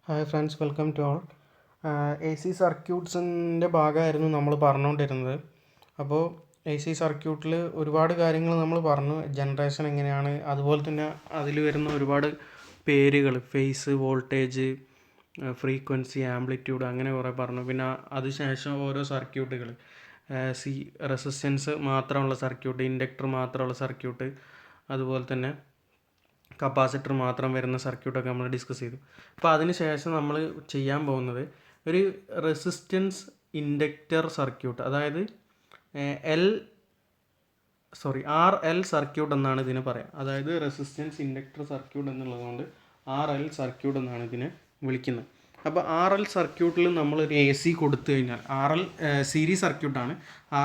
Hi friends, welcome to all. A C സർക്യൂട്ട്സിൻ്റെ ഭാഗമായിരുന്നു നമ്മൾ പറഞ്ഞുകൊണ്ടിരുന്നത്. അപ്പോൾ എ സി സർക്യൂട്ടിൽ ഒരുപാട് കാര്യങ്ങൾ നമ്മൾ പറഞ്ഞു. ജനറേഷൻ എങ്ങനെയാണ്, അതുപോലെ തന്നെ അതിൽ വരുന്ന ഒരുപാട് പേരുകൾ, ഫേസ്, വോൾട്ടേജ്, ഫ്രീക്വൻസി, ആംപ്ലിറ്റ്യൂഡ്, അങ്ങനെ കുറേ പറഞ്ഞു. പിന്നെ അതിനുശേഷം ഓരോ സർക്യൂട്ടുകൾ, റെസിസ്റ്റൻസ് മാത്രമുള്ള സർക്യൂട്ട്, ഇൻഡക്ടർ മാത്രമുള്ള സർക്യൂട്ട്, അതുപോലെ തന്നെ കപ്പാസിറ്റർ മാത്രം വരുന്ന സർക്യൂട്ടൊക്കെ നമ്മൾ ഡിസ്കസ് ചെയ്തു. അപ്പോൾ അതിന് ശേഷം നമ്മൾ ചെയ്യാൻ പോകുന്നത് ഒരു റെസിസ്റ്റൻസ് ഇൻഡക്റ്റർ സർക്യൂട്ട്, അതായത് ആർ എൽ സർക്യൂട്ട് എന്നാണ് ഇതിനെ പറയാം. അതായത് റെസിസ്റ്റൻസ് ഇൻഡക്റ്റർ സർക്യൂട്ട് എന്നുള്ളതുകൊണ്ട് RL സർക്യൂട്ട് എന്നാണ് ഇതിനെ വിളിക്കുന്നത്. അപ്പോൾ RL സർക്യൂട്ടിൽ നമ്മളൊരു AC കൊടുത്തു കഴിഞ്ഞാൽ, RL സീരീസ് സർക്യൂട്ടാണ്.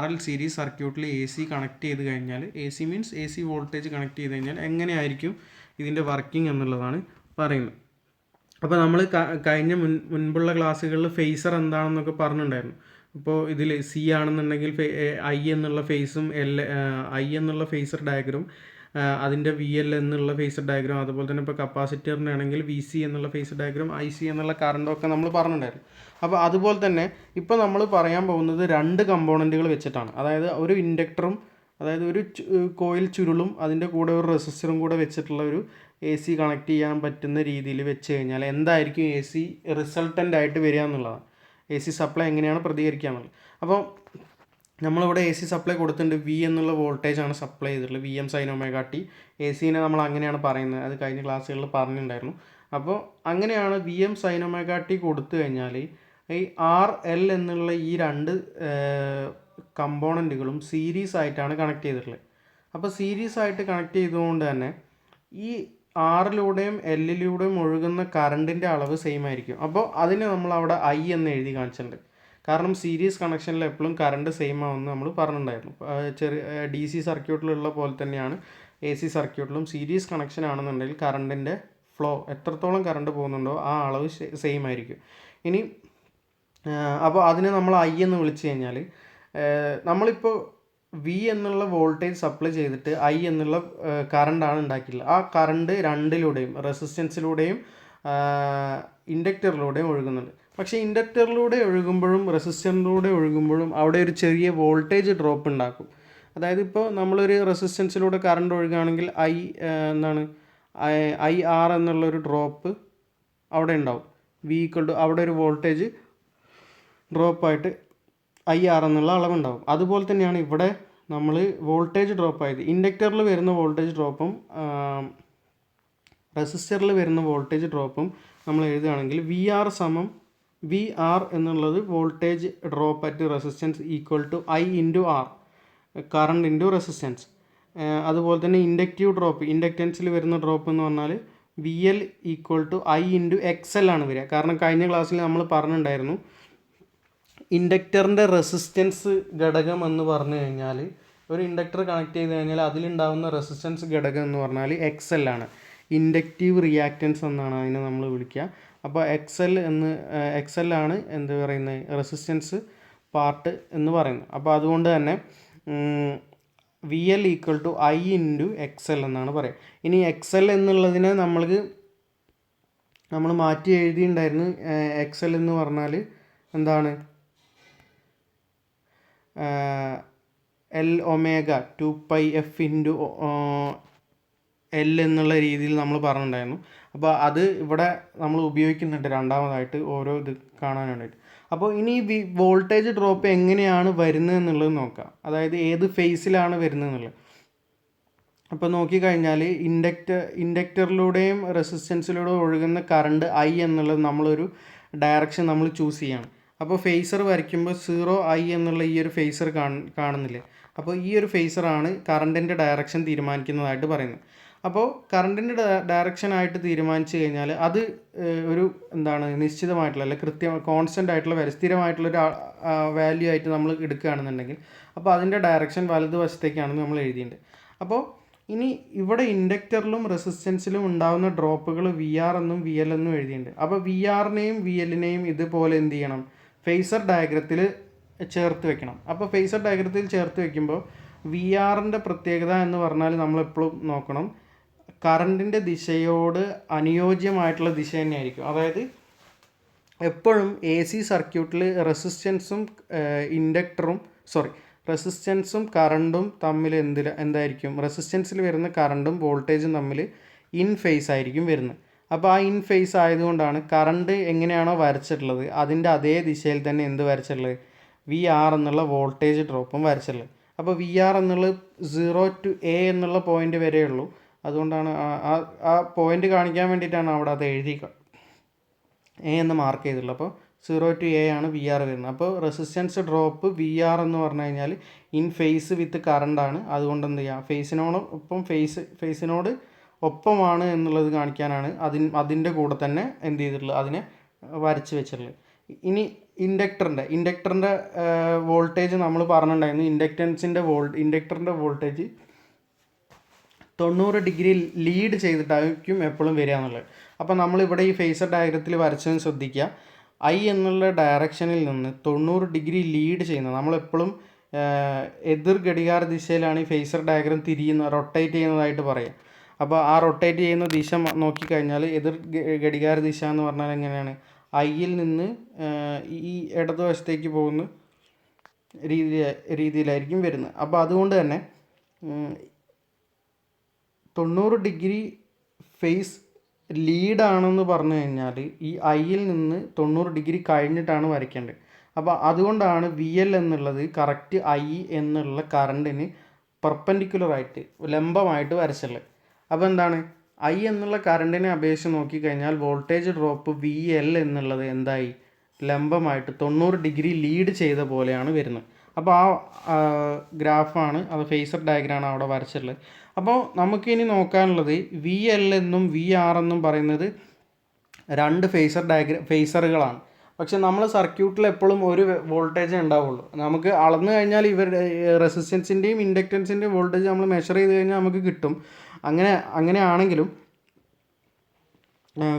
RL സീരീസ് സർക്യൂട്ടിൽ AC കണക്ട് ചെയ്ത് കഴിഞ്ഞാൽ, AC means AC voltage connect ചെയ്ത് കഴിഞ്ഞാൽ എങ്ങനെയായിരിക്കും ഇതിൻ്റെ വർക്കിംഗ് എന്നുള്ളതാണ് പറയുന്നത്. അപ്പോൾ നമ്മൾ കഴിഞ്ഞ മുൻപുള്ള ക്ലാസ്സുകളിൽ ഫേസർ എന്താണെന്നൊക്കെ പറഞ്ഞിട്ടുണ്ടായിരുന്നു. ഇപ്പോൾ ഇതിൽ C ആണെന്നുണ്ടെങ്കിൽ I എന്നുള്ള ഫേസും I എന്നുള്ള ഫേസർ ഡയഗ്രം, അതിൻ്റെ VL എന്നുള്ള ഫേസർ ഡയഗ്രം, അതുപോലെ തന്നെ ഇപ്പോൾ കപ്പാസിറ്ററിൻ്റെ ആണെങ്കിൽ VC എന്നുള്ള ഫേസർ ഡയഗ്രം, IC എന്നുള്ള കറണ്ടൊക്കെ നമ്മൾ പറഞ്ഞിട്ടുണ്ടായിരുന്നു. അപ്പോൾ അതുപോലെ തന്നെ ഇപ്പോൾ നമ്മൾ പറയാൻ പോകുന്നത് രണ്ട് കമ്പോണൻറ്റുകൾ വെച്ചിട്ടാണ്. അതായത് ഒരു ഇൻഡക്ടറും, അതായത് ഒരു കോയിൽ ചുരുളും അതിൻ്റെ കൂടെ ഒരു റെസിസ്റ്ററും കൂടെ വെച്ചിട്ടുള്ള ഒരു AC കണക്ട് ചെയ്യാൻ പറ്റുന്ന രീതിയിൽ വെച്ച് കഴിഞ്ഞാൽ എന്തായിരിക്കും AC റിസൾട്ടൻ്റ് ആയിട്ട് വരിക എന്നുള്ളതാണ്. AC സപ്ലൈ എങ്ങനെയാണ് പ്രതികരിക്കുക എന്നുള്ളത്. അപ്പോൾ നമ്മളിവിടെ AC സപ്ലൈ കൊടുത്തിട്ടുണ്ട്. V എന്നുള്ള വോൾട്ടേജാണ് സപ്ലൈ ചെയ്തിട്ടുള്ളത്, VM sin omega t. ACനെ നമ്മൾ അങ്ങനെയാണ് പറയുന്നത്, അത് കഴിഞ്ഞ ക്ലാസ്സുകളിൽ പറഞ്ഞിട്ടുണ്ടായിരുന്നു. അപ്പോൾ അങ്ങനെയാണ് VM sin omega t കൊടുത്തു കഴിഞ്ഞാൽ ഈ RL എന്നുള്ള ഈ രണ്ട് കമ്പോണൻറ്റുകളും സീരീസ് ആയിട്ടാണ് കണക്ട് ചെയ്തിട്ടുള്ളത്. അപ്പോൾ സീരീസ് ആയിട്ട് കണക്ട് ചെയ്തുകൊണ്ട് തന്നെ ഈ ആറിലൂടെയും എല്ലിലൂടെയും ഒഴുകുന്ന കറണ്ടിൻ്റെ അളവ് സെയിം ആയിരിക്കും. അപ്പോൾ അതിന് നമ്മൾ അവിടെ I എന്ന് എഴുതി കാണിച്ചിട്ടുണ്ട്. കാരണം സീരീസ് കണക്ഷനിൽ എപ്പോഴും കറണ്ട് സെയിം ആവുമെന്ന് നമ്മൾ പറഞ്ഞിട്ടുണ്ടായിരുന്നു. ചെറിയ DC സർക്യൂട്ടിലുള്ള പോലെ തന്നെയാണ് AC സർക്യൂട്ടിലും. സീരീസ് കണക്ഷൻ ആണെന്നുണ്ടെങ്കിൽ കറണ്ടിൻ്റെ ഫ്ലോ, എത്രത്തോളം കറണ്ട് പോകുന്നുണ്ടോ ആ അളവ് സെയിം ആയിരിക്കും. ഇനി അപ്പോൾ അതിനെ നമ്മൾ I എന്ന് വിളിച്ചു കഴിഞ്ഞാൽ, നമ്മളിപ്പോൾ V എന്നുള്ള വോൾട്ടേജ് സപ്ലൈ ചെയ്തിട്ട് I എന്നുള്ള കറണ്ടാണ് ഉണ്ടാക്കിയിട്ടുള്ളത്. ആ കറണ്ട് രണ്ടിലൂടെയും, റെസിസ്റ്റൻസിലൂടെയും ഇൻഡക്ടറിലൂടെയും ഒഴുകുന്നുണ്ട്. പക്ഷേ ഇൻഡക്ടറിലൂടെ ഒഴുകുമ്പോഴും റെസിസ്റ്ററിലൂടെ ഒഴുകുമ്പോഴും അവിടെ ഒരു ചെറിയ വോൾട്ടേജ് ഡ്രോപ്പ് ഉണ്ടാക്കും. അതായത് ഇപ്പോൾ നമ്മളൊരു റെസിസ്റ്റൻസിലൂടെ കറണ്ട് ഒഴുകുകയാണെങ്കിൽ IR എന്നുള്ളൊരു ഡ്രോപ്പ് അവിടെ ഉണ്ടാവും. അവിടെ ഒരു വോൾട്ടേജ് ഡ്രോപ്പായിട്ട് IR എന്നുള്ള അളവുണ്ടാവും. അതുപോലെ തന്നെയാണ് ഇവിടെ നമ്മൾ വോൾട്ടേജ് ഡ്രോപ്പായത്, ഇൻഡക്ടറിൽ വരുന്ന വോൾട്ടേജ് ഡ്രോപ്പും റെസിസ്റ്ററിൽ വരുന്ന വോൾട്ടേജ് ഡ്രോപ്പും നമ്മൾ എഴുതുകയാണെങ്കിൽ VR എന്നുള്ളത് voltage drop at resistance equal to I into R, current into resistance. അതുപോലെ തന്നെ ഇൻഡക്റ്റീവ് ഡ്രോപ്പ്, ഇൻഡക്റ്റൻസിൽ വരുന്ന ഡ്രോപ്പ് എന്ന് പറഞ്ഞാൽ VL equal to I into XL ആണ് വരിക. കാരണം കഴിഞ്ഞ ക്ലാസ്സിൽ നമ്മൾ പറഞ്ഞിട്ടുണ്ടായിരുന്നു, ഇൻഡക്ടറിൻ്റെ റെസിസ്റ്റൻസ് ഘടകം എന്ന് പറഞ്ഞു കഴിഞ്ഞാൽ, ഒരു ഇൻഡക്ടർ കണക്ട് ചെയ്ത് കഴിഞ്ഞാൽ അതിലുണ്ടാകുന്ന റെസിസ്റ്റൻസ് ഘടകം എന്ന് പറഞ്ഞാൽ XL ആണ്. ഇൻഡക്റ്റീവ് റിയാക്റ്റൻസ് എന്നാണ് അതിനെ നമ്മൾ വിളിക്കുക. അപ്പോൾ XL ആണ് എന്ത് പറയുന്നത്, റെസിസ്റ്റൻസ് പാർട്ട് എന്ന് പറയുന്നത്. അപ്പോൾ അതുകൊണ്ട് തന്നെ VL equal to I into XL എന്നാണ് പറയുക. ഇനി XL എന്നുള്ളതിനെ നമ്മൾ മാറ്റി എഴുതിയിട്ടുണ്ടായിരുന്നു. XL എന്ന് പറഞ്ഞാൽ എന്താണ്, L omega 2πf into L എന്നുള്ള രീതിയിൽ നമ്മൾ പറഞ്ഞിട്ടുണ്ടായിരുന്നു. അപ്പോൾ അത് ഇവിടെ നമ്മൾ ഉപയോഗിക്കുന്നുണ്ട് രണ്ടാമതായിട്ട്, ഓരോ ഇത് കാണാൻ വേണ്ടിയിട്ട്. അപ്പോൾ ഇനി വോൾട്ടേജ് ഡ്രോപ്പ് എങ്ങനെയാണ് വരുന്നത് എന്നുള്ളത് നോക്കാം. അതായത് ഏത് ഫേസിലാണ് വരുന്നത് എന്നുള്ളത്. അപ്പോൾ നോക്കിക്കഴിഞ്ഞാൽ ഇൻഡക്ടറിലൂടെയും റെസിസ്റ്റൻസിലൂടെയും ഒഴുകുന്ന കറണ്ട് I എന്നുള്ളത് നമ്മളൊരു ഡയറക്ഷൻ നമ്മൾ ചൂസ് ചെയ്യണം. അപ്പോൾ ഫേസർ വരയ്ക്കുമ്പോൾ 0I എന്നുള്ള ഈ ഒരു ഫേസർ കാണുന്നില്ലേ. അപ്പോൾ ഈ ഒരു ഫേസറാണ് കറണ്ടിൻ്റെ ഡയറക്ഷൻ തീരുമാനിക്കുന്നതായിട്ട് പറയുന്നത്. അപ്പോൾ കറണ്ടിൻ്റെ ഡയറക്ഷനായിട്ട് തീരുമാനിച്ചു കഴിഞ്ഞാൽ അത് ഒരു നിശ്ചിതമായിട്ടുള്ള, അല്ലെങ്കിൽ കോൺസ്റ്റൻ്റ് ആയിട്ടുള്ള സ്ഥിരമായിട്ടുള്ളൊരു വാല്യൂ ആയിട്ട് നമ്മൾ എടുക്കുകയാണെന്നുണ്ടെങ്കിൽ, അപ്പോൾ അതിൻ്റെ ഡയറക്ഷൻ വലതുവശത്തേക്കാണ് നമ്മൾ എഴുതിയിട്ടുണ്ട്. അപ്പോൾ ഇനി ഇവിടെ ഇൻഡക്ടറിലും റെസിസ്റ്റൻസിലും ഉണ്ടാകുന്ന ഡ്രോപ്പുകൾ VR എന്നും VL എന്നും എഴുതിയിട്ടുണ്ട്. അപ്പോൾ VRനെയും VLനെയും ഇതുപോലെ എന്ത് ചെയ്യണം, ഫേസർ ഡയഗ്രത്തിൽ ചേർത്ത് വെക്കണം. അപ്പോൾ ഫേസർ ഡയഗ്രത്തിൽ ചേർത്ത് വെക്കുമ്പോൾ VRൻ്റെ പ്രത്യേകത എന്ന് പറഞ്ഞാൽ നമ്മളെപ്പോഴും നോക്കണം, കറണ്ടിൻ്റെ ദിശയോട് അനുയോജ്യമായിട്ടുള്ള ദിശ തന്നെയായിരിക്കും. അതായത് എപ്പോഴും എ സി സർക്യൂട്ടിൽ റെസിസ്റ്റൻസും കറണ്ടും തമ്മിൽ എന്തായിരിക്കും, റെസിസ്റ്റൻസിൽ വരുന്ന കറണ്ടും വോൾട്ടേജും തമ്മിൽ ഇൻ ഫേസ് ആയിരിക്കും വരുന്നത്. അപ്പോൾ ആ ഇൻ ഫേസ് ആയതുകൊണ്ടാണ് കറണ്ട് എങ്ങനെയാണോ വരച്ചിട്ടുള്ളത് അതിൻ്റെ അതേ ദിശയിൽ തന്നെ എന്ത് വരച്ചിട്ടുള്ളത്, വി ആർ എന്നുള്ള വോൾട്ടേജ് ഡ്രോപ്പും വരച്ചിട്ടുള്ളത്. അപ്പോൾ വി ആർ എന്നുള്ളത് 0 to A എന്നുള്ള പോയിൻ്റ് വരെയുള്ളൂ. അതുകൊണ്ടാണ് ആ പോയിൻ്റ് കാണിക്കാൻ വേണ്ടിയിട്ടാണ് അവിടെ അത് എ എന്ന് മാർക്ക് ചെയ്തിട്ടുള്ളത്. അപ്പോൾ 0 to A ആണ് വി ആർ വരുന്നത്. അപ്പോൾ റെസിസ്റ്റൻസ് ഡ്രോപ്പ് വി ആർ എന്ന് പറഞ്ഞു കഴിഞ്ഞാൽ ഇൻ ഫേസ് വിത്ത് കറണ്ടാണ്. അതുകൊണ്ട് എന്ത് ചെയ്യുക, ഫേസിനോട് ഒപ്പമാണ് എന്നുള്ളത് കാണിക്കാനാണ് അതിൻ്റെ കൂടെ തന്നെ എന്ത് ചെയ്തിട്ടുള്ളത്, അതിനെ വരച്ച് വെച്ചിട്ടുള്ളത്. ഇനി ഇൻഡക്ടറിൻ്റെ വോൾട്ടേജ് നമ്മൾ പറഞ്ഞിട്ടുണ്ടായിരുന്നു. ഇൻഡക്ടറിൻ്റെ വോൾട്ടേജ് 90 ഡിഗ്രി ലീഡ് ചെയ്തിട്ടായിരിക്കും എപ്പോഴും വരിക എന്നുള്ളത്. അപ്പോൾ നമ്മളിവിടെ ഈ ഫേസർ ഡയഗ്രത്തിൽ വരച്ചതെന്ന് ശ്രദ്ധിക്കുക. ഐ എന്നുള്ള ഡയറക്ഷനിൽ നിന്ന് 90 ഡിഗ്രി ലീഡ് ചെയ്യുന്നത്, നമ്മളെപ്പോഴും എതിർ ഘടികാര ദിശയിലാണ് ഈ ഫേസർ ഡയഗ്രം റൊട്ടേറ്റ് ചെയ്യുന്നതായിട്ട് പറയുക. അപ്പോൾ ആ റൊട്ടേറ്റ് ചെയ്യുന്ന ദിശ നോക്കിക്കഴിഞ്ഞാൽ എതിർ ഘടികാര ദിശ എന്ന് പറഞ്ഞാൽ എങ്ങനെയാണ്, ഐയിൽ നിന്ന് ഈ ഇടതുവശത്തേക്ക് പോകുന്ന രീതിയിലായിരിക്കും വരുന്നത്. അപ്പോൾ അതുകൊണ്ട് തന്നെ 90 ഡിഗ്രി ഫേസ് ലീഡാണെന്ന് പറഞ്ഞു കഴിഞ്ഞാൽ ഈ ഐയിൽ നിന്ന് 90 ഡിഗ്രി കഴിഞ്ഞിട്ടാണ് വരയ്ക്കേണ്ടത്. അപ്പോൾ അതുകൊണ്ടാണ് വി എൽ എന്നുള്ളത് കറക്റ്റ് ഐ എന്നുള്ള കറണ്ടിന് പെർപെൻഡിക്കുലറായിട്ട് ലംബമായിട്ട് വരച്ചുള്ളത്. അപ്പോൾ എന്താണ്, ഐ എന്നുള്ള കറണ്ടിനെ അപേക്ഷിച്ച് നോക്കിക്കഴിഞ്ഞാൽ വോൾട്ടേജ് ഡ്രോപ്പ് വി എൽ എന്നുള്ളത് എന്തായി, ലംബമായിട്ട് 90 ഡിഗ്രി ലീഡ് ചെയ്ത പോലെയാണ് വരുന്നത്. അപ്പോൾ ആ ഗ്രാഫാണ്, അത് ഫേസർ ഡയഗ്രാമാണ് അവിടെ വരച്ചിട്ടുള്ളത്. അപ്പോൾ നമുക്കിനി നോക്കാനുള്ളത് വി എൽ എന്നും വി ആർ എന്നും പറയുന്നത് രണ്ട് ഫേസറുകളാണ്. പക്ഷെ നമ്മൾ സർക്യൂട്ടിൽ എപ്പോഴും ഒരു വോൾട്ടേജ് ഉണ്ടാവുള്ളൂ. നമുക്ക് അളന്നു കഴിഞ്ഞാൽ റെസിസ്റ്റൻസിൻ്റെയും ഇൻഡക്റ്റൻസിൻ്റെയും വോൾട്ടേജ് നമ്മൾ മെഷർ ചെയ്ത് കഴിഞ്ഞാൽ നമുക്ക് കിട്ടും. അങ്ങനെയാണെങ്കിലും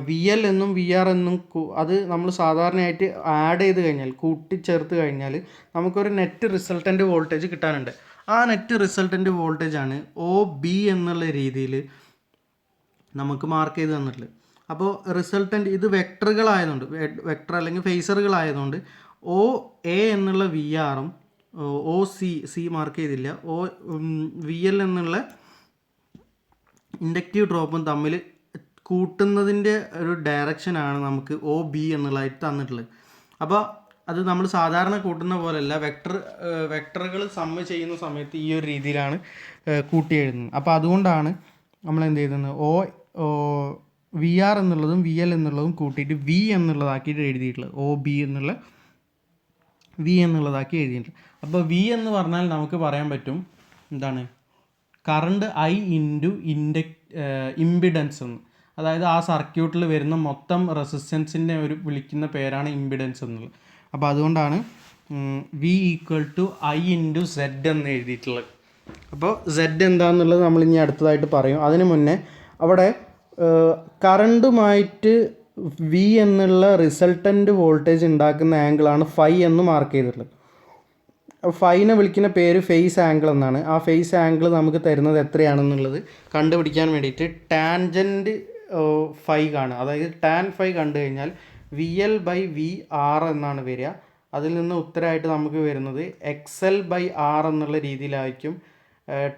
വി എൽ എന്നും വി ആർ എന്നും അത് നമ്മൾ സാധാരണയായിട്ട് ആഡ് ചെയ്ത് കഴിഞ്ഞാൽ, കൂട്ടിച്ചേർത്ത് കഴിഞ്ഞാൽ നമുക്കൊരു നെറ്റ് റിസൾട്ടൻ്റ് വോൾട്ടേജ് കിട്ടാനുണ്ട്. ആ നെറ്റ് റിസൾട്ടൻ്റ് വോൾട്ടേജാണ് ഒ ബി എന്നുള്ള രീതിയിൽ നമുക്ക് മാർക്ക് ചെയ്ത് തന്നിട്ടുള്ളത്. അപ്പോൾ റിസൾട്ടൻ്റ് ഇത് വെക്ടറുകളായതുകൊണ്ട്, വെക്ടർ അല്ലെങ്കിൽ ഫേസറുകളായതുകൊണ്ട് ഒ എ എന്നുള്ള വി ആറും ഒ സി മാർക്ക് ചെയ്തില്ല, വി എൽ എന്നുള്ള ഇൻഡക്റ്റീവ് ഡ്രോപ്പും തമ്മിൽ കൂട്ടുന്നതിൻ്റെ ഒരു ഡയറക്ഷനാണ് നമുക്ക് ഒ ബി എന്നുള്ളതായിട്ട് തന്നിട്ടുള്ളത്. അപ്പോൾ അത് നമ്മൾ സാധാരണ കൂട്ടുന്ന പോലെയല്ല, വെക്ടറുകൾ സമ്മ് ചെയ്യുന്ന സമയത്ത് ഈ ഒരു രീതിയിലാണ് കൂട്ടി എഴുതുന്നത്. അപ്പോൾ അതുകൊണ്ടാണ് നമ്മൾ എന്ത് ചെയ്യുന്നത്, വി ആർ എന്നുള്ളതും വി എൽ എന്നുള്ളതും കൂട്ടിയിട്ട് വി എന്നുള്ളതാക്കിയിട്ട് എഴുതിയിട്ടുള്ളത്, ഒ ബി എന്നുള്ള വി എന്നുള്ളതാക്കി എഴുതിയിട്ടുണ്ട്. അപ്പോൾ വി എന്ന് പറഞ്ഞാൽ നമുക്ക് പറയാൻ പറ്റും എന്താണ്, കറണ്ട് ഐ ഇൻറ്റു ഇമ്പിഡൻസ് എന്ന്. അതായത് ആ സർക്യൂട്ടിൽ വരുന്ന മൊത്തം റെസിസ്റ്റൻസിൻ്റെ വിളിക്കുന്ന പേരാണ് ഇമ്പിഡൻസ് എന്നുള്ളത്. അപ്പോൾ അതുകൊണ്ടാണ് V equal to I into Z എന്ന് എഴുതിയിട്ടുള്ളത്. അപ്പോൾ സെഡ് എന്താണെന്നുള്ളത് നമ്മൾ ഇനി അടുത്തതായിട്ട് പറയും. അതിന് മുന്നേ അവിടെ കറണ്ടുമായിട്ട് വി എന്നുള്ള റിസൾട്ടൻ്റ് വോൾട്ടേജ് ഉണ്ടാക്കുന്ന ആംഗിളാണ് ഫൈ എന്ന് മാർക്ക് ചെയ്തിട്ടുള്ളത്. ഫൈനെ വിളിക്കുന്ന പേര് ഫേസ് ആംഗിൾ എന്നാണ്. ആ ഫേസ് ആംഗിൾ നമുക്ക് തരുന്നത് എത്രയാണെന്നുള്ളത് കണ്ടുപിടിക്കാൻ വേണ്ടിയിട്ട് ടാൻജൻറ്റ് ഫൈ കാണുക. അതായത് ടാൻ ഫൈ കണ്ടു കഴിഞ്ഞാൽ V L by V R എന്നാണ് വരിക. അതിൽ നിന്ന് ഉത്തരമായിട്ട് നമുക്ക് വരുന്നത് എക്സ് എൽ ബൈ ആർ എന്നുള്ള രീതിയിലായിരിക്കും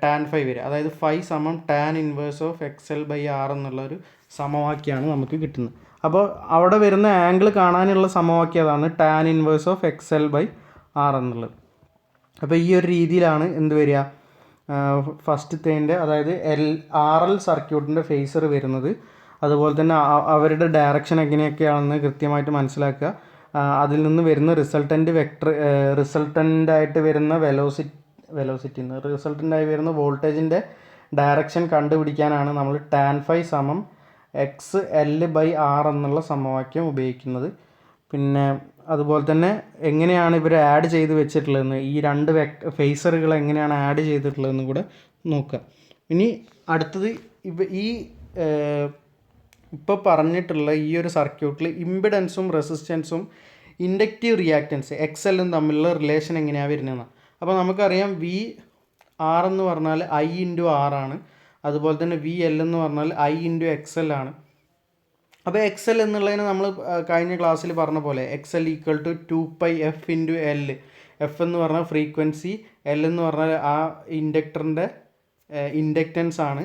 ടാൻ ഫൈ വരിക. അതായത് ഫൈ സമം tan inverse of X L by R എന്നുള്ളൊരു സമവാക്യമാണ് നമുക്ക് കിട്ടുന്നത്. അപ്പോൾ അവിടെ വരുന്ന ആംഗിൾ കാണാനുള്ള സമവാക്യം അതാണ് tan inverse of X L by R എന്നുള്ളത്. അപ്പോൾ ഈ ഒരു രീതിയിലാണ് എന്ത് വരിക, ഫസ്റ്റത്തേൻ്റെ അതായത് ആർ എൽ സർക്യൂട്ടിൻ്റെ ഫേസർ വരുന്നത്. അതുപോലെ തന്നെ അവരുടെ ഡയറക്ഷൻ എങ്ങനെയൊക്കെയാണെന്ന് കൃത്യമായിട്ട് മനസ്സിലാക്കുക. അതിൽ നിന്ന് വരുന്ന റിസൾട്ടൻ്റായിട്ട് വരുന്ന റിസൾട്ടൻ്റായി വരുന്ന വോൾട്ടേജിൻ്റെ ഡയറക്ഷൻ കണ്ടുപിടിക്കാനാണ് നമ്മൾ ടാൻ ഫൈ സമം എക്സ് എൽ ബൈ ആർ എന്നുള്ള സമവാക്യം ഉപയോഗിക്കുന്നത്. പിന്നെ അതുപോലെ തന്നെ എങ്ങനെയാണ് ഇവർ ആഡ് ചെയ്ത് വെച്ചിട്ടുള്ളതെന്ന്, ഈ രണ്ട് ഫേസറുകൾ എങ്ങനെയാണ് ആഡ് ചെയ്തിട്ടുള്ളതെന്ന് കൂടെ നോക്കുക. ഇനി അടുത്തത് ഇപ്പോൾ പറഞ്ഞിട്ടുള്ള ഈ ഒരു സർക്യൂട്ടിൽ ഇമ്പിഡൻസും റെസിസ്റ്റൻസും ഇൻഡക്റ്റീവ് റിയാക്റ്റൻസ് എക്സ് എല്ലും തമ്മിലുള്ള റിലേഷൻ എങ്ങനെയാണ് വരുന്നതെന്ന്. അപ്പോൾ നമുക്കറിയാം വി ആർ എന്ന് പറഞ്ഞാൽ ഐ ഇൻറ്റു ആർ ആണ്. അതുപോലെ തന്നെ വി എൽ എന്ന് പറഞ്ഞാൽ ഐ ഇൻറ്റു എക്സ് എൽ ആണ്. അപ്പോൾ എക്സ് എൽ എന്നുള്ളതിന് നമ്മൾ കഴിഞ്ഞ ക്ലാസ്സിൽ പറഞ്ഞ പോലെ X L equal to 2πf/L. F എന്ന് പറഞ്ഞാൽ ഫ്രീക്വൻസി, എൽ എന്ന് പറഞ്ഞാൽ ആ ഇൻഡക്ടറിൻ്റെ ഇൻഡക്റ്റൻസ് ആണ്.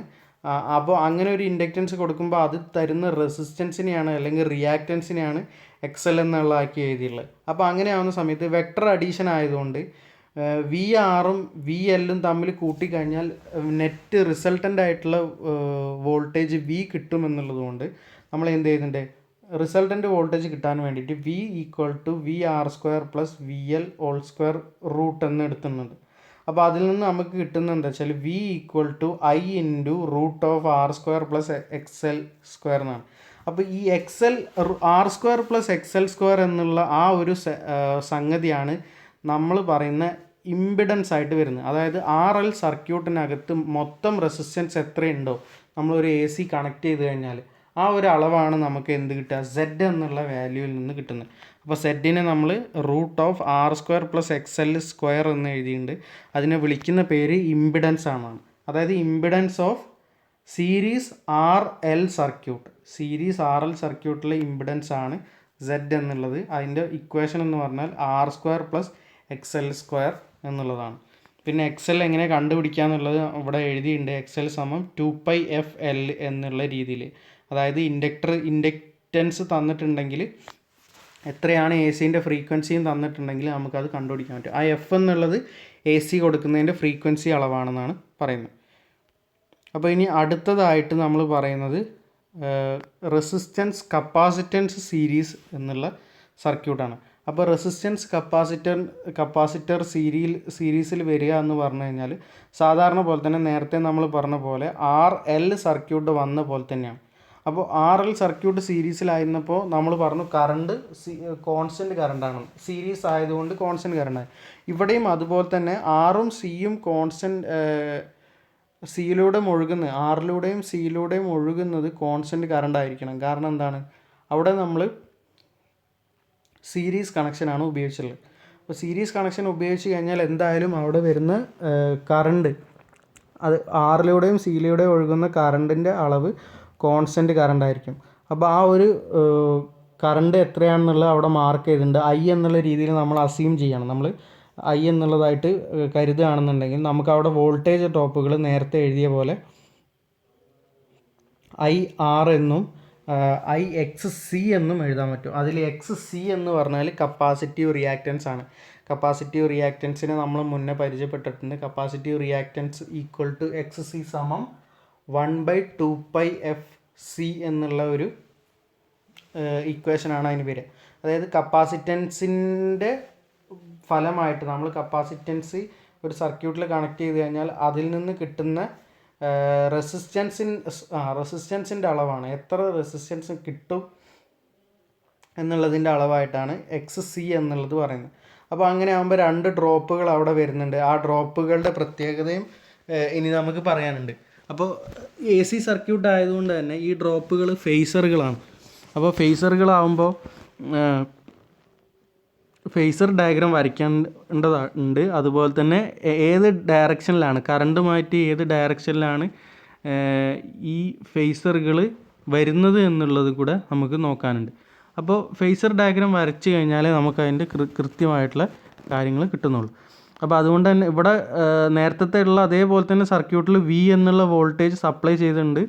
അപ്പോൾ അങ്ങനെ ഒരു ഇൻഡക്റ്റൻസ് കൊടുക്കുമ്പോൾ അത് തരുന്ന റെസിസ്റ്റൻസിനെയാണ് അല്ലെങ്കിൽ റിയാക്റ്റൻസിനെയാണ് എക്സ് എൽ എന്നുള്ളതാക്കി എഴുതിയുള്ളത്. അപ്പോൾ അങ്ങനെ ആവുന്ന സമയത്ത് വെക്ടർ അഡീഷൻ ആയതുകൊണ്ട് വി ആറും വി എല്ലും തമ്മിൽ കൂട്ടിക്കഴിഞ്ഞാൽ നെറ്റ് റിസൾട്ടൻ്റ് ആയിട്ടുള്ള വോൾട്ടേജ് വി കിട്ടുമെന്നുള്ളത് കൊണ്ട് നമ്മൾ എന്ത് ചെയ്യുന്നുണ്ട്, റിസൾട്ടൻ്റ് വോൾട്ടേജ് കിട്ടാൻ വേണ്ടിയിട്ട് V equal to V R square plus V L whole square root എന്ന് എടുത്തുന്നുണ്ട്. അപ്പോൾ അതിൽ നിന്ന് നമുക്ക് കിട്ടുന്നത് എന്താ വെച്ചാൽ V equal to I into root of R square plus X L square എന്നാണ്. അപ്പോൾ ഈ X L R square plus X L square എന്നുള്ള ആ ഒരു സംഗതിയാണ് നമ്മൾ പറയുന്ന ഇമ്പിഡൻസ് ആയിട്ട് വരുന്നത്. അതായത് ആർ എൽ സർക്യൂട്ടിനകത്ത് മൊത്തം റെസിസ്റ്റൻസ് എത്രയുണ്ടോ നമ്മളൊരു എ സി കണക്ട് ചെയ്ത് കഴിഞ്ഞാൽ ആ ഒരു അളവാണ് നമുക്ക് എന്ത് കിട്ടുക, സെഡ് എന്നുള്ള വാല്യൂവിൽ നിന്ന് കിട്ടുന്നത്. അപ്പോൾ സെഡിനെ നമ്മൾ root of R square plus X L square എന്ന് എഴുതിയിട്ടുണ്ട്. അതിനെ വിളിക്കുന്ന പേര് ഇമ്പിഡൻസ് ആണ്. അതായത് impedance of series R L circuit, series R L സർക്യൂട്ടിലെ ഇമ്പിഡൻസ് ആണ് സെഡ് എന്നുള്ളത്. അതിൻ്റെ ഇക്വേഷൻ എന്ന് പറഞ്ഞാൽ R square plus X L square എന്നുള്ളതാണ്. പിന്നെ എക്സ് എൽ എങ്ങനെ കണ്ടുപിടിക്കുക എന്നുള്ളത് ഇവിടെ എഴുതിയിട്ടുണ്ട്. എക്സ് എൽ സമം 2πf/L എന്നുള്ള രീതിയിൽ. അതായത് ഇൻഡക്റ്റൻസ് തന്നിട്ടുണ്ടെങ്കിൽ എത്രയാണ് എ സിൻ്റെ ഫ്രീക്വൻസിയും തന്നിട്ടുണ്ടെങ്കിൽ നമുക്കത് കണ്ടുപിടിക്കാൻ പറ്റും. ആ എഫ് എന്നുള്ളത് എ സി കൊടുക്കുന്നതിൻ്റെ ഫ്രീക്വൻസി അളവാണെന്നാണ് പറയുന്നത്. അപ്പോൾ ഇനി അടുത്തതായിട്ട് നമ്മൾ പറയുന്നത് റെസിസ്റ്റൻസ് കപ്പാസിറ്റൻസ് സീരീസ് എന്നുള്ള സർക്യൂട്ടാണ്. അപ്പോൾ റെസിസ്റ്റൻസ് കപ്പാസിറ്റർ സീരീസിൽ വരിക എന്ന് പറഞ്ഞു കഴിഞ്ഞാൽ സാധാരണ പോലെ തന്നെ നേരത്തെ നമ്മൾ പറഞ്ഞ പോലെ ആർ എൽ സർക്യൂട്ട് വന്ന പോലെ തന്നെയാണ്. അപ്പോൾ ആർ എൽ സർക്യൂട്ട് സീരീസിലായിരുന്നപ്പോൾ നമ്മൾ പറഞ്ഞു കറണ്ട് കോൺസ്റ്റൻറ്റ് കറണ്ടാണ്, സീരീസ് ആയതുകൊണ്ട് കോൺസ്റ്റൻറ്റ് കറണ്ടാണ്. ഇവിടെയും അതുപോലെ തന്നെ ആറും സിയും സിയിലൂടെ ഒഴുകുന്നത്, ആറിലൂടെയും സിയിലൂടെയും ഒഴുകുന്നത് കോൺസ്റ്റൻറ്റ് കറണ്ട് ആയിരിക്കണം. കാരണം എന്താണ്, അവിടെ നമ്മൾ സീരീസ് കണക്ഷനാണ് ഉപയോഗിച്ചുള്ളത്. അപ്പോൾ സീരീസ് കണക്ഷൻ ഉപയോഗിച്ച് കഴിഞ്ഞാൽ എന്തായാലും അവിടെ വരുന്ന കറണ്ട്, അത് ആറിലൂടെയും സിയിലൂടെയും ഒഴുകുന്ന കറണ്ടിൻ്റെ അളവ് കോൺസ്റ്റൻറ്റ് കറണ്ട് ആയിരിക്കും. അപ്പോൾ ആ ഒരു കറണ്ട് എത്രയാണെന്നുള്ളത് അവിടെ മാർക്ക് ചെയ്തിട്ടുണ്ട്. ഐ എന്നുള്ള രീതിയിൽ നമ്മൾ അസ്യൂം ചെയ്യണം. നമ്മൾ ഐ എന്നുള്ളതായിട്ട് കരുതുകയാണെന്നുണ്ടെങ്കിൽ നമുക്ക് അവിടെ വോൾട്ടേജ് ഡ്രോപ്പുകൾ നേരത്തെ എഴുതിയ പോലെ ഐ ആർ എന്നും ഐ എക്സ് സി എന്നും എഴുതാൻ പറ്റും. അതിൽ എക്സ് സി എന്ന് പറഞ്ഞാൽ കപ്പാസിറ്റീവ് റിയാക്റ്റൻസ് ആണ്. കപ്പാസിറ്റീവ് റിയാക്റ്റൻസിനെ നമ്മൾ മുന്നേ പരിചയപ്പെട്ടിട്ടുണ്ട്. Capacitive reactance equal to X C സമം 1/2πfc എന്നുള്ള ഒരു ഇക്വേഷനാണ് അതിന് പേര്. അതായത് കപ്പാസിറ്റൻസിൻ്റെ ഫലമായിട്ട് നമ്മൾ കപ്പാസിറ്റൻസ് ഒരു സർക്യൂട്ടിൽ കണക്ട് ചെയ്ത് കഴിഞ്ഞാൽ അതിൽ നിന്ന് കിട്ടുന്ന റെസിസ്റ്റൻസിൻ്റെ അളവാണ്, എത്ര റെസിസ്റ്റൻസ് കിട്ടും എന്നുള്ളതിൻ്റെ അളവായിട്ടാണ് എക്സ് സി എന്നുള്ളത് പറയുന്നത്. അപ്പോൾ അങ്ങനെ ആകുമ്പോൾ 2 ഡ്രോപ്പുകൾ അവിടെ വരുന്നുണ്ട്. ആ ഡ്രോപ്പുകളുടെ പ്രത്യേകതയും ഇനി നമുക്ക് പറയാനുണ്ട്. അപ്പോൾ എ സി സർക്യൂട്ട് ആയതുകൊണ്ട് തന്നെ ഈ ഡ്രോപ്പുകൾ ഫേസറുകളാണ്. അപ്പോൾ ഫേസറുകളാകുമ്പോൾ ഫേസർ ഡയഗ്രാം വരയ്ക്കേണ്ടതുണ്ട്. അതുപോലെ തന്നെ ഏത് ഡയറക്ഷനിലാണ് കറണ്ടുമായിട്ട് ഏത് ഡയറക്ഷനിലാണ് ഈ ഫേസറുകൾ വരുന്നത് എന്നുള്ളത് കൂടെ നമുക്ക് നോക്കാനുണ്ട്. അപ്പോൾ ഫേസർ ഡയഗ്രാം വരച്ച് കഴിഞ്ഞാലേ നമുക്ക് അതിൻ്റെ കൃത്യമായിട്ടുള്ള കാര്യങ്ങൾ കിട്ടുന്നുള്ളൂ. അപ്പോൾ അതുകൊണ്ട് തന്നെ ഇവിടെ നേരത്തെ ഉള്ള അതേപോലെ തന്നെ സർക്യൂട്ടിൽ വി എന്നുള്ള വോൾട്ടേജ് സപ്ലൈ ചെയ്തിട്ടുണ്ട്.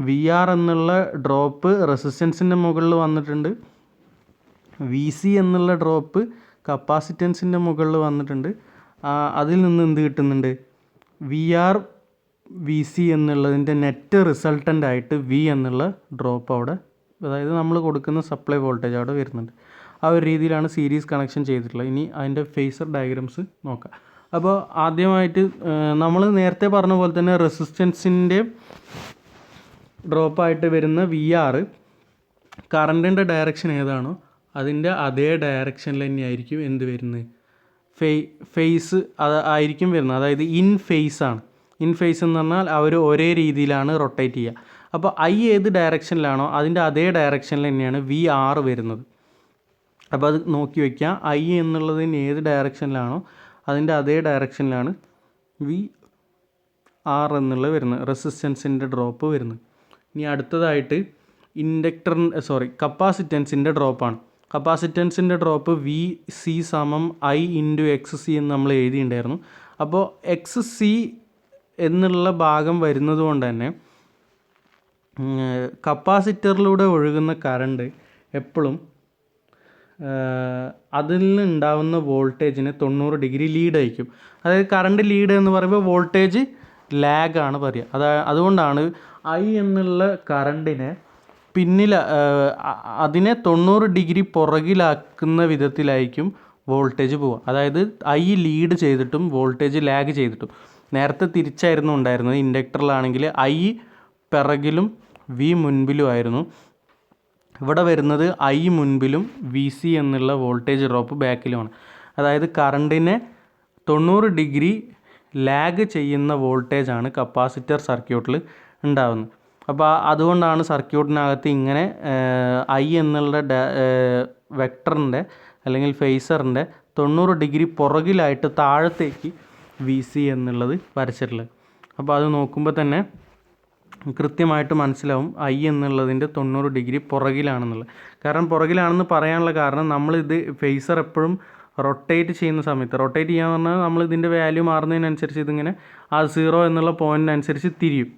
വി ആർ എന്നുള്ള ഡ്രോപ്പ് റെസിസ്റ്റൻസിൻ്റെ മുകളിൽ വന്നിട്ടുണ്ട്. വി സി എന്നുള്ള ഡ്രോപ്പ് കപ്പാസിറ്റൻസിൻ്റെ മുകളിൽ വന്നിട്ടുണ്ട്. അതിൽ നിന്ന് എന്ത് കിട്ടുന്നുണ്ട്, വി ആർ വി സി എന്നുള്ളതിൻ്റെ നെറ്റ് റിസൾട്ടൻ്റ് ആയിട്ട് വി എന്നുള്ള ഡ്രോപ്പ് അവിടെ, അതായത് നമ്മൾ കൊടുക്കുന്ന സപ്ലൈ വോൾട്ടേജ് അവിടെ വരുന്നുണ്ട്. ആ ഒരു രീതിയിലാണ് സീരീസ് കണക്ഷൻ ചെയ്തിട്ടുള്ളത്. ഇനി അതിൻ്റെ ഫേസർ ഡയഗ്രാംസ് നോക്കാം. അപ്പോൾ ആദ്യമായിട്ട് നമ്മൾ നേരത്തെ പറഞ്ഞ പോലെ തന്നെ റെസിസ്റ്റൻസിൻ്റെ ഡ്രോപ്പായിട്ട് വരുന്ന വി ആർ കറണ്ടിൻ്റെ ഡയറക്ഷൻ ഏതാണോ അതിൻ്റെ അതേ ഡയറക്ഷനിൽ തന്നെയായിരിക്കും എന്ത് വരുന്നത്, ഫേസ് അത് ആയിരിക്കും വരുന്നത്. അതായത് ഇൻ ഫേസ് ആണ്. ഇൻ ഫേസ് എന്ന് പറഞ്ഞാൽ അവർ ഒരേ രീതിയിലാണ് റൊട്ടേറ്റ് ചെയ്യുക. അപ്പോൾ ഐ ഏത് ഡയറക്ഷനിലാണോ അതിൻ്റെ അതേ ഡയറക്ഷനിൽ തന്നെയാണ് വി ആർ വരുന്നത്. അപ്പോൾ അത് നോക്കി വയ്ക്കുക. ഐ എന്നുള്ളതിന് ഏത് ഡയറക്ഷനിലാണോ അതിൻ്റെ അതേ ഡയറക്ഷനിലാണ് വി ആർ എന്നുള്ളത് വരുന്നത്, റെസിസ്റ്റൻസിൻ്റെ ഡ്രോപ്പ് വരുന്നത്. ഇനി അടുത്തതായിട്ട് കപ്പാസിറ്റൻസിൻ്റെ ഡ്രോപ്പാണ്. കപ്പാസിറ്റൻസിൻ്റെ ഡ്രോപ്പ് വി സി സമം ഐ ഇൻറ്റു എക്സ് സി എന്ന് നമ്മൾ എഴുതിയിട്ടുണ്ടായിരുന്നു. അപ്പോൾ എക്സ് സി എന്നുള്ള ഭാഗം വരുന്നത് കൊണ്ട് തന്നെ കപ്പാസിറ്ററിലൂടെ ഒഴുകുന്ന കറണ്ട് എപ്പോഴും അതിൽ നിന്നുണ്ടാവുന്ന വോൾട്ടേജിന് 90 ഡിഗ്രി ലീഡ് ആയിരിക്കും. അതായത് കറണ്ട് ലീഡ് എന്ന് പറയുമ്പോൾ വോൾട്ടേജ് ലാഗാണ് പറയുക. അതുകൊണ്ടാണ് ഐ എന്നുള്ള കറണ്ടിനെ അതിനെ 90 ഡിഗ്രി പുറകിലാക്കുന്ന വിധത്തിലായിരിക്കും വോൾട്ടേജ് പോവുക. അതായത് ഐ ലീഡ് ചെയ്തിട്ടും വോൾട്ടേജ് ലാഗ് ചെയ്തിട്ടും. നേരത്തെ തിരിച്ചായിരുന്നു ഉണ്ടായിരുന്നത്. ഇൻഡക്ടറിലാണെങ്കിൽ ഐ പിറകിലും വി മുൻപിലും ആയിരുന്നു. ഇവിടെ വരുന്നത് ഐ മുൻപിലും വി സി എന്നുള്ള വോൾട്ടേജ് ഡ്രോപ്പ് ബാക്കിലുമാണ്. അതായത് കറണ്ടിനെ 90 ഡിഗ്രി ലാഗ് ചെയ്യുന്ന വോൾട്ടേജാണ് കപ്പാസിറ്റർ സർക്യൂട്ടിൽ ഉണ്ടാകുന്നത്. അപ്പോൾ അതുകൊണ്ടാണ് സർക്യൂട്ടിനകത്ത് ഇങ്ങനെ ഐ എന്നുള്ള വെക്ടറിൻ്റെ അല്ലെങ്കിൽ ഫേസറിൻ്റെ 90 ഡിഗ്രി പുറകിലായിട്ട് താഴത്തേക്ക് വി സി എന്നുള്ളത് വരച്ചിട്ടുള്ളത്. അപ്പോൾ അത് നോക്കുമ്പോൾ തന്നെ കൃത്യമായിട്ട് മനസ്സിലാവും ഐ എന്നുള്ളതിൻ്റെ 90 ഡിഗ്രി പുറകിലാണെന്നുള്ളത്. കാരണം പുറകിലാണെന്ന് പറയാനുള്ള കാരണം നമ്മളിത് ഫേസർ എപ്പോഴും റൊട്ടേറ്റ് ചെയ്യുന്ന സമയത്ത്, റൊട്ടേറ്റ് ചെയ്യാന്ന് പറഞ്ഞാൽ നമ്മൾ ഇതിൻ്റെ വാല്യൂ മാറുന്നതിനനുസരിച്ച് ഇതിങ്ങനെ ആ 0 എന്നുള്ള പോയിൻറ്റിനനുസരിച്ച് തിരിയും.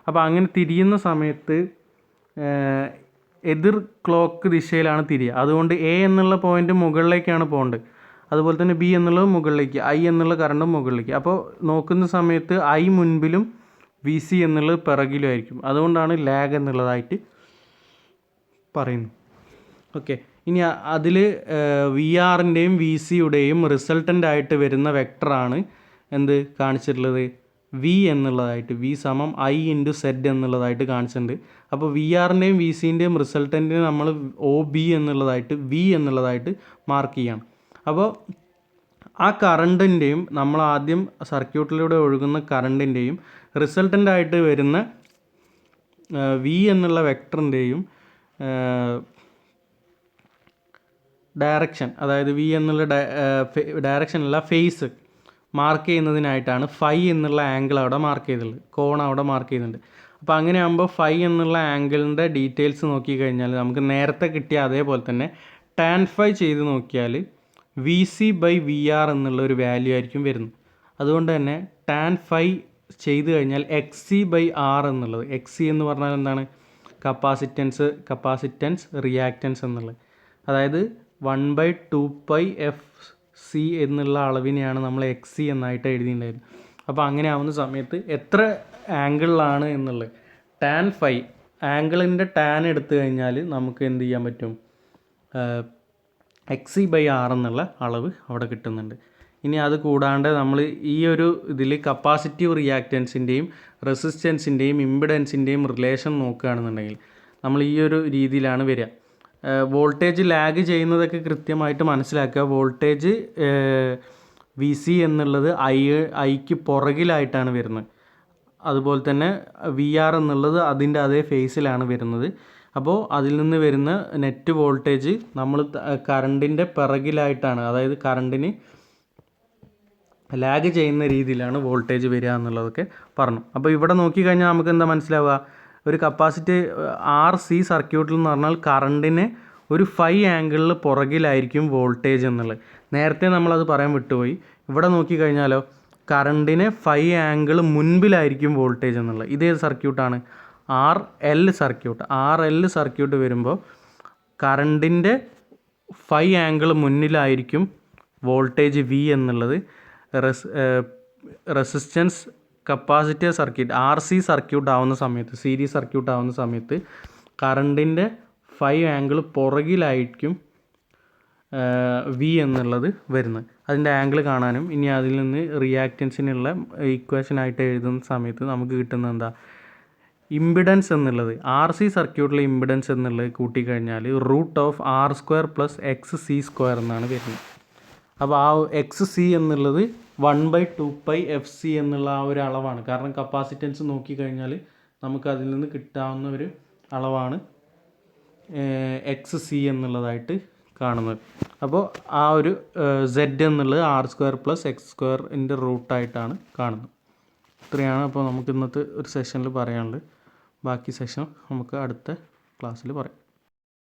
അപ്പോൾ അങ്ങനെ തിരിയുന്ന സമയത്ത് എതിർ ക്ലോക്ക് ദിശയിലാണ് തിരിയുക. അതുകൊണ്ട് എ എന്നുള്ള പോയിൻ്റ് മുകളിലേക്കാണ് പോകേണ്ടത്. അതുപോലെ തന്നെ ബി എന്നുള്ളത് മുകളിലേക്ക്, ഐ എന്നുള്ള കറണ്ടും മുകളിലേക്ക്. അപ്പോൾ നോക്കുന്ന സമയത്ത് ഐ മുൻപിലും വി സി എന്നുള്ളത് പിറകിലും ആയിരിക്കും. അതുകൊണ്ടാണ് ലാഗ് എന്നുള്ളതായിട്ട് പറയുന്നു. ഓക്കെ, ഇനി അതിൽ വി ആറിൻ്റെയും വി സിയുടെയും റിസൾട്ടൻ്റ് ആയിട്ട് വരുന്ന വെക്ടറാണ് എന്ത് കാണിച്ചിട്ടുള്ളത്, വി എന്നുള്ളതായിട്ട്. വി സമം ഐ ഇൻറ്റു സെഡ് എന്നുള്ളതായിട്ട് കാണിച്ചിട്ടുണ്ട്. അപ്പോൾ വി ആറിൻ്റെയും വി സിൻ്റെയും റിസൾട്ടൻറ്റിന് നമ്മൾ ഒ ബി എന്നുള്ളതായിട്ട് വി എന്നുള്ളതായിട്ട് മാർക്ക് ചെയ്യണം. അപ്പോൾ ആ കറണ്ടിൻ്റെയും നമ്മൾ ആദ്യം സർക്യൂട്ടിലൂടെ ഒഴുകുന്ന കറണ്ടിൻ്റെയും റിസൾട്ടൻ്റ് ആയിട്ട് വരുന്ന വി എന്നുള്ള വെക്ടറിൻ്റെയും ഡയറക്ഷൻ, അതായത് വി എന്നുള്ള ഡയറക്ഷനല്ല ഫേസ് മാർക്ക് ചെയ്യുന്നതിനായിട്ടാണ് ഫൈ എന്നുള്ള ആംഗിൾ അവിടെ മാർക്ക് ചെയ്തിട്ടുള്ളത്, കോൺ അവിടെ മാർക്ക് ചെയ്യുന്നുണ്ട്. അപ്പോൾ അങ്ങനെ ആകുമ്പോൾ ഫൈ എന്നുള്ള ആംഗിളിൻ്റെ ഡീറ്റെയിൽസ് നോക്കിക്കഴിഞ്ഞാൽ നമുക്ക് നേരത്തെ കിട്ടിയ അതേപോലെ തന്നെ ടാൻ ഫൈ ചെയ്ത് നോക്കിയാൽ V C by V R എന്നുള്ള ഒരു വാല്യൂ ആയിരിക്കും വരുന്നത്. അതുകൊണ്ട് തന്നെ ടാൻ ഫൈ ചെയ്ത് കഴിഞ്ഞാൽ എക്സ് സി ബൈ ആർ എന്നുള്ളത്, എക്സ് സി എന്ന് പറഞ്ഞാൽ എന്താണ്, കപ്പാസിറ്റൻസ് റിയാക്റ്റൻസ് എന്നുള്ളത്. അതായത് 1/2πf സി എന്നുള്ള അളവിനെയാണ് നമ്മൾ എക്സ് സി എന്നായിട്ട് എഴുതിയിട്ടുണ്ടായിരുന്നത്. അപ്പോൾ അങ്ങനെ ആവുന്ന സമയത്ത് എത്ര ആംഗിളിലാണ് എന്നുള്ളത്, ടാൻ ഫൈ ആംഗിളിൻ്റെ ടാൻ എടുത്തു കഴിഞ്ഞാൽ നമുക്ക് എന്ത് ചെയ്യാൻ പറ്റും, എക്സ് സി ബൈ ആർ എന്നുള്ള അളവ് അവിടെ കിട്ടുന്നുണ്ട്. ഇനി അത് കൂടാണ്ട് നമ്മൾ ഈ ഒരു ഇതിൽ കപ്പാസിറ്റീവ് റിയാക്റ്റൻസിൻ്റെയും റെസിസ്റ്റൻസിൻ്റെയും ഇമ്പിഡൻസിൻ്റെയും റിലേഷൻ നോക്കുകയാണെന്നുണ്ടെങ്കിൽ നമ്മൾ ഈ ഒരു രീതിയിലാണ് വരിക. വോൾട്ടേജ് ലാഗ് ചെയ്യുന്നതൊക്കെ കൃത്യമായിട്ട് മനസ്സിലാക്കുക. വോൾട്ടേജ് വി സി എന്നുള്ളത് ഐക്ക് പുറകിലായിട്ടാണ് വരുന്നത്. അതുപോലെ തന്നെ വി ആർ എന്നുള്ളത് അതിൻ്റെ അതേ ഫേസിലാണ് വരുന്നത്. അപ്പോൾ അതിൽ നിന്ന് വരുന്ന നെറ്റ് വോൾട്ടേജ് നമ്മൾ കറണ്ടിൻ്റെ പിറകിലായിട്ടാണ്, അതായത് കറണ്ടിന് ലാഗ് ചെയ്യുന്ന രീതിയിലാണ് വോൾട്ടേജ് വരിക എന്നുള്ളതൊക്കെ പറഞ്ഞു. അപ്പോൾ ഇവിടെ നോക്കിക്കഴിഞ്ഞാൽ നമുക്ക് എന്താ മനസ്സിലാവുക, ഒരു കപ്പാസിറ്റി ആർ സി സർക്യൂട്ടിൽ എന്ന് പറഞ്ഞാൽ കറണ്ടിന് ഒരു ഫൈ ആംഗിളിൽ പുറകിലായിരിക്കും വോൾട്ടേജ് എന്നുള്ളത്. നേരത്തെ നമ്മളത് പറയാൻ വിട്ടുപോയി. ഇവിടെ നോക്കിക്കഴിഞ്ഞാലോ കറണ്ടിന് ഫൈ ആംഗിൾ മുൻപിലായിരിക്കും വോൾട്ടേജ് എന്നുള്ളത്. ഇതേത് സർക്യൂട്ടാണ്, R L circuit. R L circuit വരുമ്പോൾ കറണ്ടിൻ്റെ ഫൈ ആംഗിൾ മുന്നിലായിരിക്കും വോൾട്ടേജ് വി എന്നുള്ളത്. Resistance capacitor circuit R C circuit ആവുന്ന സമയത്ത്, സീരീസ് സർക്യൂട്ട് ആവുന്ന സമയത്ത് കറണ്ടിൻ്റെ ഫൈ ആംഗിൾ പുറകിലായിരിക്കും വി എന്നുള്ളത് വരുന്നത്. അതിൻ്റെ ആംഗിൾ കാണാനും ഇനി അതിൽ നിന്ന് റിയാക്റ്റൻസിനുള്ള ഇക്വേഷനായിട്ട് എഴുതുന്ന സമയത്ത് നമുക്ക് കിട്ടുന്നത് എന്താ, ഇമ്പിഡൻസ് എന്നുള്ളത് ആർ സി സർക്യൂട്ടിലെ ഇമ്പിഡൻസ് എന്നുള്ളത് കൂട്ടിക്കഴിഞ്ഞാൽ √R² + XC² എന്നാണ് വരുന്നത്. അപ്പോൾ ആ എക്സ് സി എന്നുള്ളത് 1/2πfc എന്നുള്ള ആ ഒരു അളവാണ്. കാരണം കപ്പാസിറ്റൻസ് നോക്കിക്കഴിഞ്ഞാൽ നമുക്ക് അതിൽ നിന്ന് കിട്ടാവുന്ന ഒരു അളവാണ് എക്സ് സി എന്നുള്ളതായിട്ട് കാണുന്നത്. അപ്പോൾ ആ ഒരു സെഡ് എന്നുള്ളത് R² + X² റൂട്ടായിട്ടാണ് കാണുന്നത്. ഇത്രയാണ് അപ്പോൾ നമുക്ക് ഇന്നത്തെ ഒരു സെഷനിൽ പറയാനുള്ളത്. ബാക്കി സെഷൻ നമുക്ക് അടുത്ത ക്ലാസ്സിൽ പറയാം.